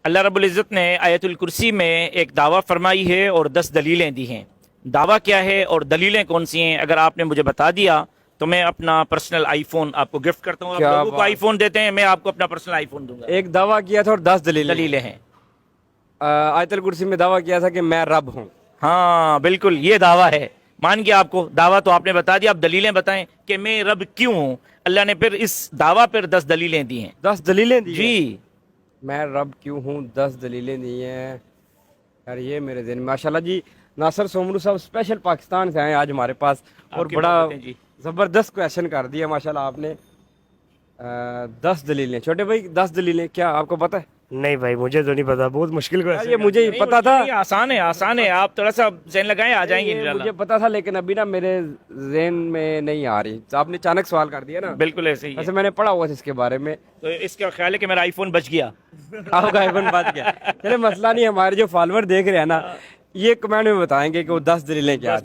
اللہ رب العزت نے آیت الکرسی میں ایک دعویٰ فرمائی ہے اور 10 دلیلیں دی ہیں. دعویٰ کیا ہے اور دلیلیں کون سی ہیں؟ اگر آپ نے مجھے بتا دیا تو میں اپنا پرسنل آئی فون آپ کو گفٹ کرتا ہوں. آپ کیا لوگوں کو آئی فون دیتے ہیں، میں آپ کو اپنا پرسنل آئی فون دوں گا. ایک دعویٰ کیا تھا اور 10 دلیلیں ہیں. آیت الکرسی میں دعویٰ کیا تھا کہ میں رب ہوں. ہاں بالکل، یہ دعویٰ ہے. مان گیا آپ کو دعویٰ تو آپ نے بتا دیا. اب دلیلیں بتائیں کہ میں رب کیوں ہوں. اللہ نے پھر اس دعویٰ پر 10 دلیلیں دی ہیں. 10 دلیلیں دی ہیں. جی میں رب کیوں ہوں، 10 دلیلیں دی ہیں. یار یہ میرے ذہن میں ماشاءاللہ جی. ناصر سومرو صاحب اسپیشل پاکستان سے آئے آج ہمارے پاس اور آپ کی بڑا محبتیں جی. زبردست کویشچن کر دیا ماشاءاللہ آپ نے. 10 دلیلیں. چھوٹے بھائی 10 دلیلیں کیا آپ کو پتہ ہے؟ نہیں بھائی مجھے تو نہیں پتا، بہت مشکل کو یہ مجھے نہیں، پتا تھا. یہ آسان ہے، آسان ہے. آپ تھوڑا سا ذہن لگائیں، آ جائیں گے یہ انشاءاللہ. مجھے پتا تھا لیکن ابھی نا میرے ذہن میں نہیں آ رہی. آپ نے اچانک سوال کر دیا نا. بالکل ایسے ہی ہے. ویسے میں نے پڑھا ہوا تھا اس کے بارے میں. تو اس کا خیال ہے کہ میرا آئی فون بچ گیا. آپ کا ایون بات کیا. چلے مسئلہ نہیں. ہمارے جو فالوور دیکھ رہے ہیں نا یہ کمنٹ میں بتائیں گے کہ وہ 10 دلیلیں کیا